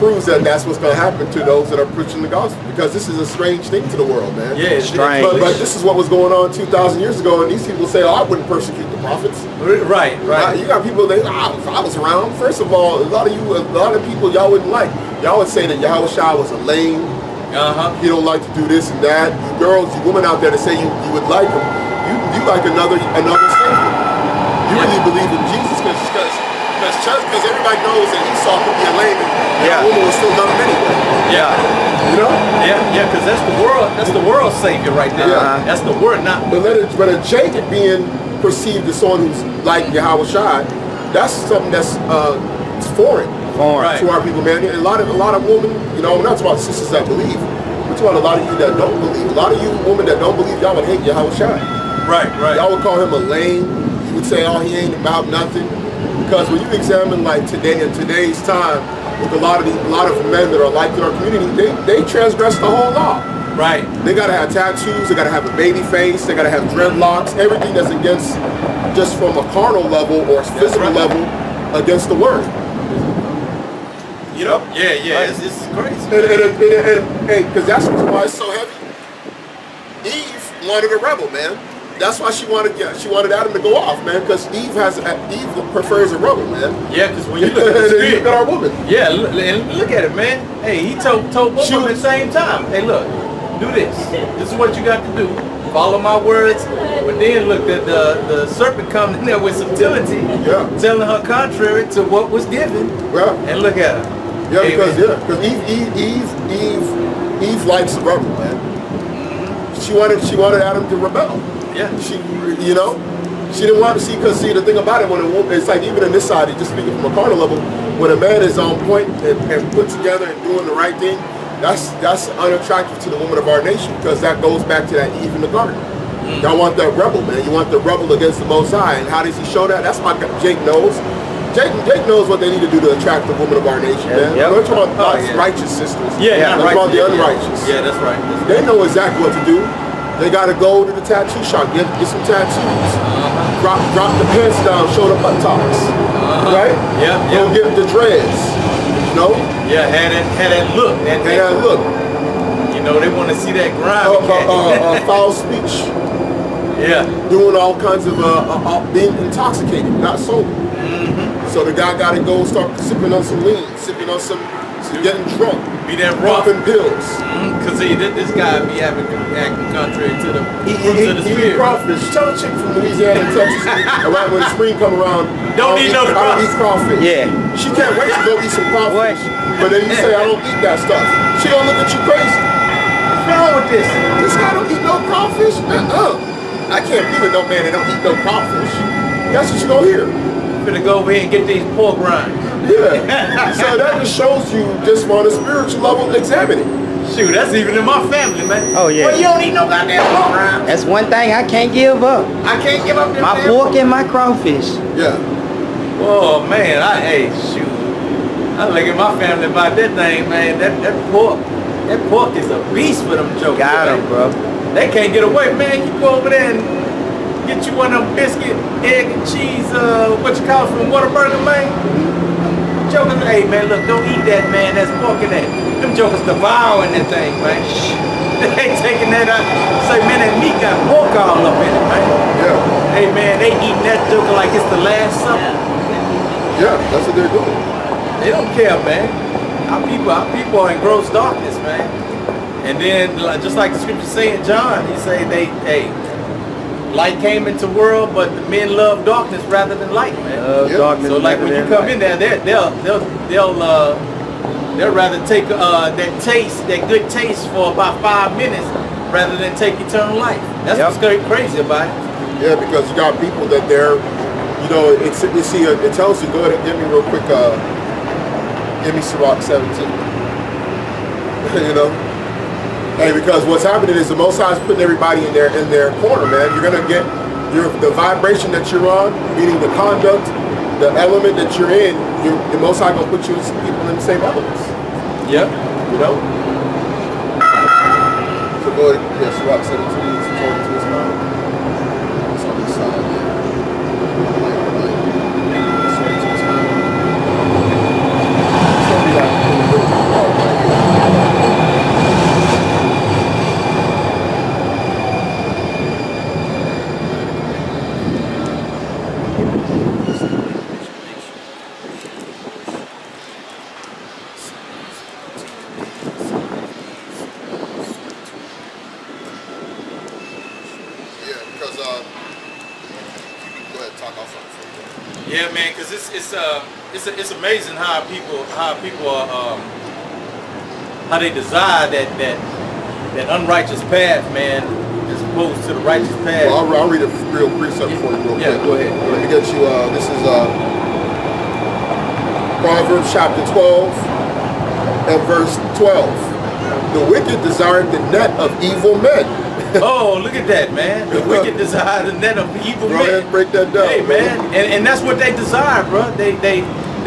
proves that that's what's going to happen to those that are preaching the gospel, because this is a strange thing to the world, man. Yeah, it's strange. But this is what was going on 2,000 years ago, and these people say, "Oh, I wouldn't persecute the prophets." Right. You got people that I was around. First of all, a lot of people y'all wouldn't like. Y'all would say that Yahweh Shai was a lame. He don't like to do this and that. You girls, you women out there that say you would like him, you like another savior. You really believe in Jesus because everybody knows that Esau could be a lame and a woman was still done anyway. Yeah. You know? Yeah, because that's the world. That's the world's savior right there. That's the word, not. But a Jacob being perceived as someone who's like Yahweh Shai, that's something that's foreign to our people, man. And a lot of women, you know, we're not talking about sisters that believe. We're talking about a lot of you that don't believe. A lot of you women that don't believe, y'all would hate Yahweh Shai. Right. Y'all would call him a lame. You would say, "Oh, he ain't about nothing." Because when you examine like today in today's time, with a lot of men that are like in our community, they transgress the whole law. Right. They gotta have tattoos. They gotta have a baby face. They gotta have dreadlocks. Everything that's against, just from a carnal level or physical level, against the word. You know? Yeah. It's crazy. And because that's why it's so heavy. Eve wanted a rebel, man. That's why she wanted Adam to go off, man. Because Eve prefers a rebel, man. Yeah, because when you look at the spirit, look at our woman. Yeah, look at it, man. Hey, he told both of them at the same time. Hey, look, do this. This is what you got to do. Follow my words. But then look, the serpent comes in there with subtlety, telling her contrary to what was given. Yeah. And look at her. Yeah, because Eve likes the rebel, man. She wanted Adam to rebel. Yeah. She didn't want to see, because the thing about it, when a woman, it's like even in this side, just speaking from a carnal level, when a man is on point and put together and doing the right thing, that's unattractive to the woman of our nation, because that goes back to that Eve in the garden. Y'all want that rebel, man. You want the rebel against the Most High. And how does he show that? That's why Jake knows. Jake knows what they need to do to attract the woman of our nation, man. We're talking about righteous sisters. Yeah, we're talking about the unrighteous. Yeah, that's right. They know exactly what to do. They gotta go to the tattoo shop, get some tattoos. Drop the pants down, show the buttocks. Right? Yeah. Go get the dreads. You know? Yeah, had that look. Had that look. You know, they want to see that grind. Foul speech. Yeah. Doing all kinds of being intoxicated, not sober. So the guy gotta go start sipping on some lean, sipping on some getting drunk. Be that rough. Popping pills. Cause this guy be acting contrary to the spirit. He eat crawfish. Tell a chick from Louisiana and Texas around when the spring come around. Don't eat no crawfish. I don't eat crawfish. Yeah. She can't wait to go eat some crawfish. But then you say I don't eat that stuff. She gonna look at you crazy. What's wrong with this? This guy don't eat no crawfish? I can't be with no man that don't eat no crawfish. That's what you gonna hear. Finna go over here and get these pork rinds. Yeah. So that just shows you, just on a spiritual level, examining. Shoot, that's even in my family, man. Oh yeah. Well, you don't eat no goddamn pork rinds. That's one thing I can't give up. I can't give up my pork and my crawfish. Yeah. Oh man, shoot. I look at my family about that thing, man. That pork is a beast for them jokers. Got them, bro. They can't get away, man. You go over there and get you one of them biscuit, egg and cheese, from Whataburger, man. Jokers, hey man, look, don't eat that, man. That's pork in that. Them jokers devouring that thing, man. They taking that out. Say, man, that meat got pork all up in it, man. Yeah. Hey man, they eating that joker like it's the last supper. Yeah, that's what they're doing. They don't care, man. Our people are in gross darkness, man. And then, just like the scripture say in John, he say light came into the world, but the men love darkness rather than light, man. Darkness. So like when you come in there, they'll rather take that good taste for about 5 minutes rather than take eternal life. That's what's crazy about it. Yeah, because you got people that they're, it tells you, go ahead and give me real quick, give me Sirach 17. Hey, because what's happening is the Most High is putting everybody in their corner, man. You're gonna get the vibration that you're on, meaning the conduct, the element that you're in. The Most High gonna put you with some people in the same elements. Yeah. So go ahead, Sirach 17, according to his mind. It's on this side. According to his mind. It's gonna be like Yeah, man, because it's amazing how people are how they desire that unrighteous path, man, as opposed to the righteous path. Well, I'll read a real precept for you real quick. Yeah, go ahead. Let me get you, this is Proverbs chapter 12 and verse 12. The wicked desire the net of evil men. Oh, look at that, man. The wicked desire the net of evil Go ahead men. and break that down. Hey, man, and that's what they desire, bro. They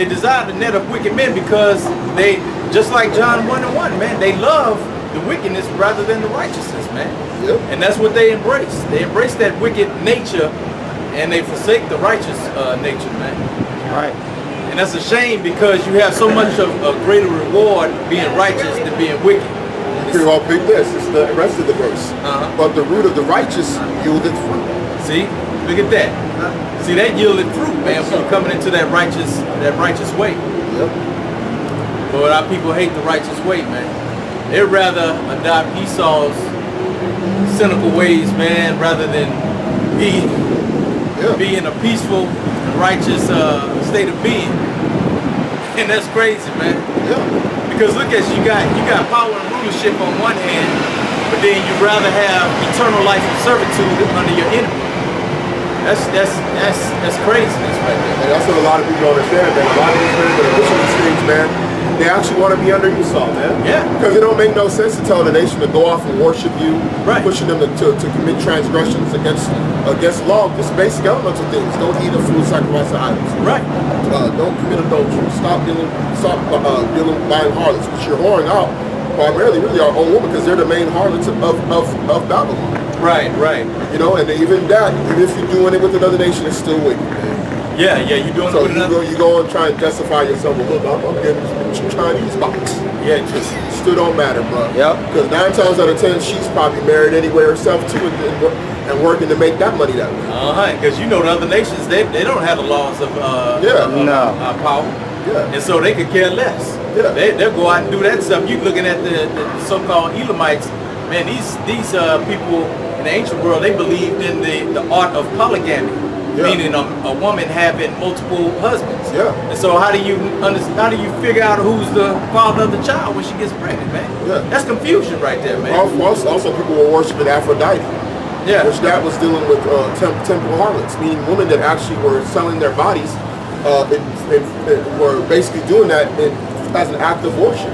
desire the net of wicked men because they, just like John 1:1, man, they love the wickedness rather than the righteousness, man. Yep. And that's what they embrace. They embrace that wicked nature and they forsake the righteous nature, man. Right. And that's a shame because you have so much of a greater reward being righteous than being wicked. Here, I'll pick this. It's the rest of the verse. Uh-huh. But the root of the righteous yieldeth fruit. See, look at that. See, that yielded fruit, man, when you're coming into that righteous way. Yep. But our people hate the righteous way, man. They'd rather adopt Esau's cynical ways, man, rather than be in a peaceful, righteous state of being. And that's crazy, man. Yeah. Because look at you got power and rulership on one hand, but then you'd rather have eternal life and servitude under your enemy. That's craziness right there. And that's what a lot of people don't understand, man. A lot of these men that are pushing these things, man, they actually want to be under Esau, man. Yeah. Because it don't make no sense to tell the nation to go off and worship you, Right. pushing them to commit transgressions against law, just basic elemental things. Don't eat of food sacrificed to idols. Right. Don't commit adultery. Stop dealing buying harlots, which you're whoring out primarily really our own women because they're the main harlots of Babylon. Right. You know, and even that, even if you're doing it with another nation, it's still wicked, man. Yeah, you're doing So it with another. you go and try and justify yourself. Well, look, I'm getting some Chinese box. Yeah, just Still don't matter, bro. Yep. Because 9 times out of 10, she's probably married anyway herself too, and working to make that money that way. because you know the other nations they don't have the laws of No. power. Yeah. And so they could care less. Yeah. They'll go out and do that stuff. You looking at the so-called Elamites, man, these people in the ancient world, they believed in the art of polygamy, Yeah. meaning a woman having multiple husbands. Yeah. And so how do you figure out who's the father of the child when she gets pregnant, man? Yeah. That's confusion right there, man. Also, people were worshiping Aphrodite, Yeah. which that was dealing with temple harlots, meaning women that actually were selling their bodies, were basically doing that as an act of worship.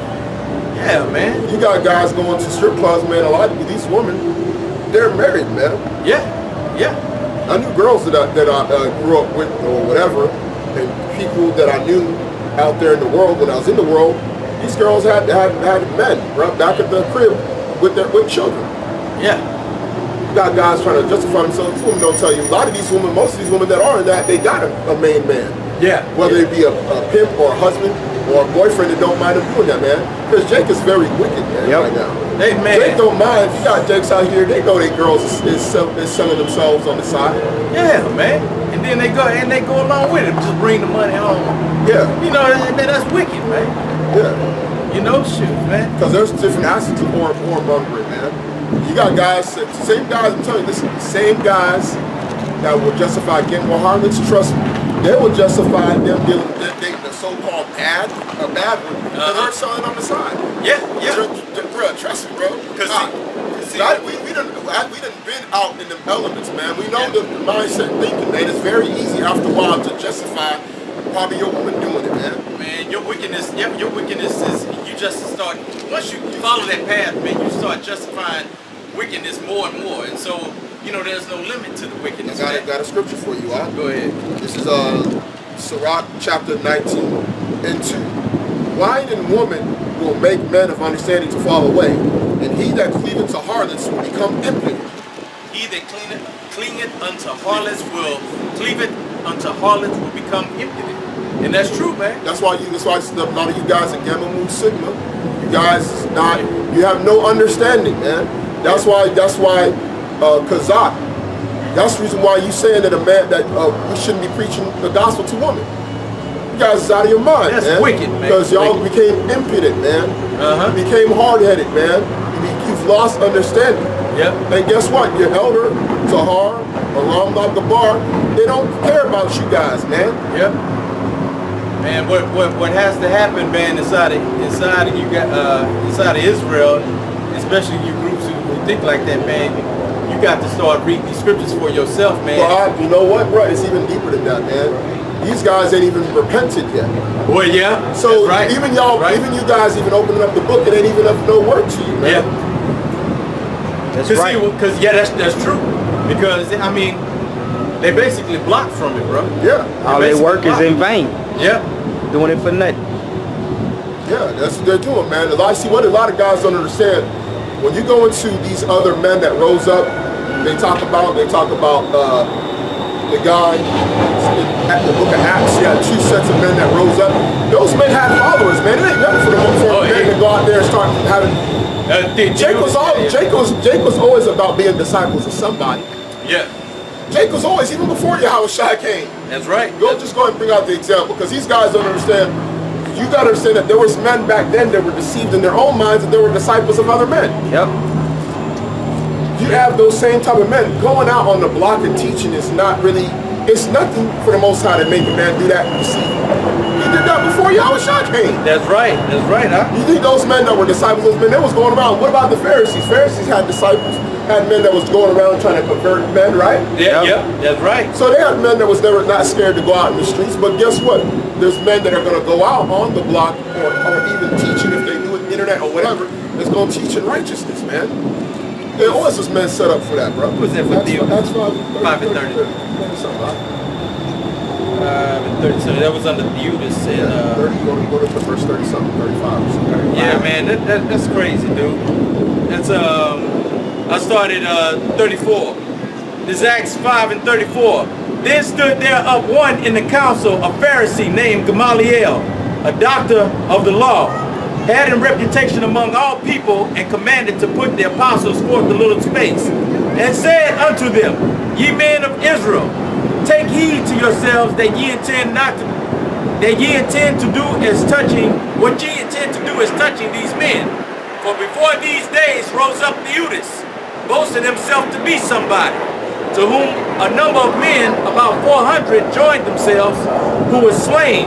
Yeah, man. You got guys going to strip clubs, man. A lot of these women, they're married, man. Yeah. I knew girls that I grew up with or whatever, and people that I knew out there in the world when I was in the world. These girls had men right back at the crib with children. Yeah. You got guys trying to justify themselves. These women don't tell you. A lot of these women, most of these women that are in that, they got a main man. Yeah. Whether it be a pimp or a husband or a boyfriend that don't mind him doing that, man. Because Jake is very wicked, man, Yep. right now. Hey, man. Jake don't mind. You got Jakes out here, they know they girls is selling themselves on the side. Yeah, man. And then they go along with it, just bring the money home. Yeah, You know, that's wicked, man. yeah. You know, shoot, man. Because there's different aspects of whoremongering, man. You got guys, same guys, I'm telling you, listen, same guys that will justify getting more harlots, trust me, they will justify them dating the so-called bad women that are selling on the side. Yeah. Bro, trust me, bro. Because we done been out in the elements, man. We know the mindset thinking, man. It's very easy after a while to justify probably your woman doing it, man. Man, your wickedness is, you just start, once you follow that path, man, you start justifying wickedness more and more. And so, you know, there's no limit to the wickedness. I man. got a scripture for you, huh? Go ahead. This is Sirach chapter 19 and 2. Wine and woman will make men of understanding to fall away, and he that cleaveth to harlots will become impudent. He that cleaveth unto harlots will become impudent. And that's true, man. That's why a lot of you guys at Gamma Mu Sigma, you guys you have no understanding, man. That's why Kazak, that's the reason why you saying that a man that we shouldn't be preaching the gospel to women. You guys is out of your mind, That's man. wicked, man. Because y'all became impudent, man. Uh-huh. You became hard-headed, man. You've lost understanding. Yep. And guess what? Your elder, Tahar, Aram Gabar, they don't care about you guys, man. Yep. Man, what has to happen, man, inside of Israel, especially you groups who think like that, man, you got to start reading these scriptures for yourself, man. Well, you know what, bro? It's even deeper than that, man. These guys ain't even repented yet. Well, yeah. So that's right. even y'all, right. even you guys, even opening up the book, it ain't even of no work to you, man. Yeah. That's Cause right. Because that's true. Because I mean, they basically blocked from it, bro. Yeah. All their work is in vain. Yeah. Doing it for nothing. Yeah, that's what they're doing, man. What a lot of guys don't understand, when you go into these other men that rose up, they talk about the guy at the book of Acts. You had 2 sets of men that rose up. Those men had followers, man. It ain't nothing for them men to go out there and start having. Jake was always about being disciples of somebody. Yeah. Jake was always, even before Yahushua came. That's right. Go and bring out the example, because these guys don't understand. You got to understand that there was men back then that were deceived in their own minds, and they were disciples of other men. Yep. You have those same type of men going out on the block and teaching. It's nothing for the Most High to make a man do that and deceive. He did that before Yahushua came. That's right. Huh? You think those men that were disciples, those men, they was going around. What about the Pharisees? Pharisees had disciples, had men that was going around trying to convert men, right? Yeah. That's right. So they had men that was never not scared to go out in the streets. But guess what? There's men that are going to go out on the block or even teaching, if they do it internet or whatever, that's going to teach in righteousness, man. There always was men set up for that, bro. Who was that for you? That's 5 and 30. 30. That was under Theudas and 30, go to verse 30 something, 35 or something. yeah, man, that's crazy, dude. That's I started 34. This is Acts 5 and 34. Then stood there up one in the council, a Pharisee named Gamaliel, a doctor of the law, had in reputation among all people, and commanded to put the apostles forth a little space, and said unto them, Ye men of Israel, take heed to yourselves that ye intend to do as touching what ye intend to do as touching these men. For before these days rose up Theudas, boasting himself to be somebody, to whom a number of men, about 400, joined themselves, who was slain,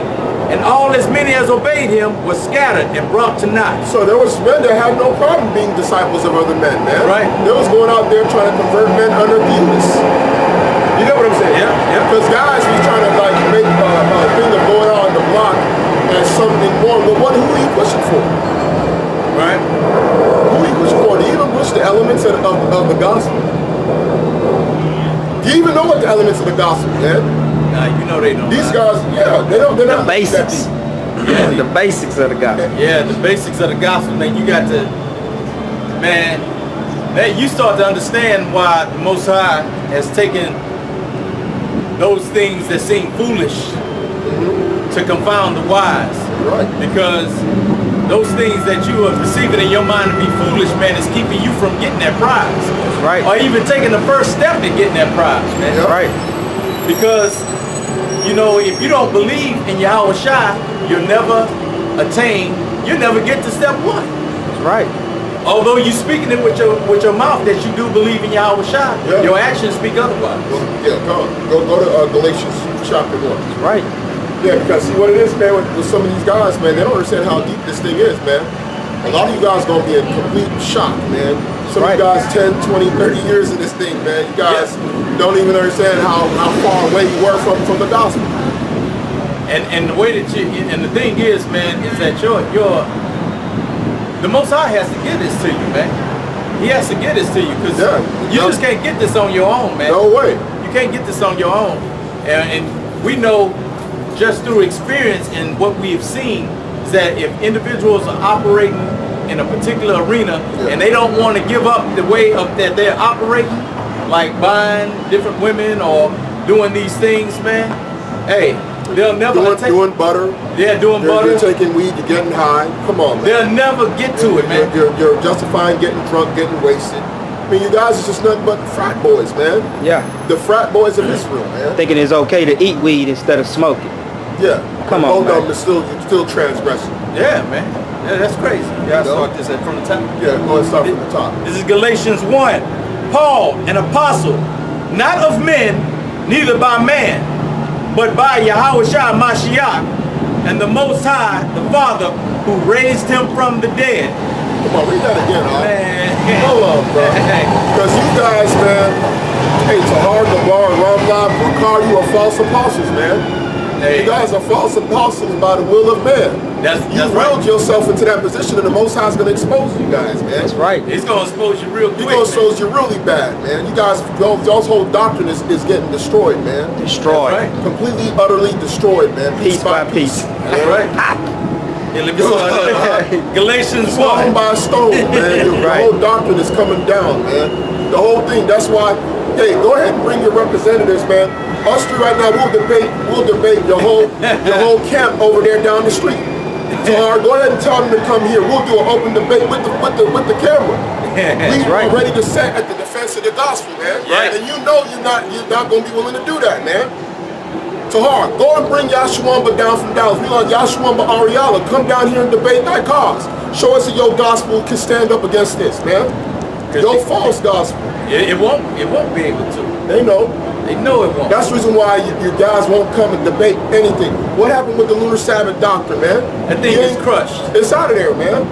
and all as many as obeyed him were scattered and brought to naught. So there was men that had no problem being disciples of other men, man. Right. They was going out there trying to convert men under Theudas. You know what I'm saying? Yeah. Because guys be trying to like make a thing of going out on the block as something more. But who are you pushing for? Right? Who are you pushing for? Do you even push the elements of the gospel? Do you even know what the elements of the gospel, man? Nah, you know they don't. These guys, yeah, they don't. They're The not basics. The basics of the gospel. Yeah, the basics of the gospel, man. You got to, man, you start to understand why the Most High has taken those things that seem foolish to confound the wise. Right. Because those things that you are perceiving in your mind to be foolish, man, is keeping you from getting that prize. Right. Or even taking the first step in getting that prize, man. Yeah. Right. Because, you know, if you don't believe in Yahushua, you'll never get to step 1. That's right. Although you speaking it with your mouth that you do believe in Yahushua, Yeah. your actions speak otherwise. Well, yeah, come on. Go to Galatians chapter 1. That's right. Yeah, because see what it is, man, with some of these guys, man, they don't understand how deep this thing is, man. A lot of you guys going to be in complete shock, man. Some of you guys 10, 20, 30 years in this thing, man. You guys don't even understand how far away you were from the gospel. And the way that and the thing is, man, is that the Most High has to give this to you, man. He has to give this to you, because you just can't get this on your own, man. No way. You can't get this on your own. And we know just through experience and what we have seen is that if individuals are operating in a particular arena and they don't want to give up the way that they're operating, like buying different women or doing these things, man, hey, they'll never doing butter. Yeah, doing butter. You're taking weed, you're getting high. Come on, man. They'll never get to it, man. You're justifying getting drunk, getting wasted. I mean, you guys are just nothing but frat boys, man. Yeah. The frat boys of Israel, man. Thinking it's okay to eat weed instead of smoking. Yeah. Come on, both man. of them are still transgressing. Yeah, man. Yeah, that's crazy. Yeah, I start this from the top. Yeah, go and start from the top. This is Galatians 1. Paul, an apostle, not of men, neither by man, but by Yahushua Mashiach, and the Most High, the Father, who raised him from the dead. Come on, read that again, huh? Man. Hold on, bro. Because you guys, man, hey, Tahar, Gabar, and Ramlah will call you a false apostles, man. Hey. You guys are false apostles by the will of man. That's You willed right. yourself into that position, and the Most High is going to expose you guys, man. That's right. He's gonna expose you real You're quick. going to expose you really bad, man. You guys, y'all's whole doctrine is getting destroyed, man. Destroyed. That's right. Completely, utterly destroyed, man. Piece by piece. That's right. Yeah, let me start. Galatians Falling 1. by a stone, man. Your Right. whole doctrine is coming down, man. The whole thing. That's why, hey, go ahead and bring your representatives, man. Us three right now, we'll debate your whole camp over there down the street. So go ahead and tell them to come here. We'll do an open debate with the camera. We right. are ready to set at the defense of the gospel, man. Right. And you know you're not gonna be willing to do that, man. Tahar, go and bring Yashuamba down from Dallas. We want Yashuamba Ariala. Come down here and debate that cause. Show us that your gospel can stand up against this, man. Your false gospel. It won't be able to. They know. They know it won't. That's the reason why you guys won't come and debate anything. What happened with the Lunar Sabbath doctrine, man? That thing is crushed. It's out of there, man.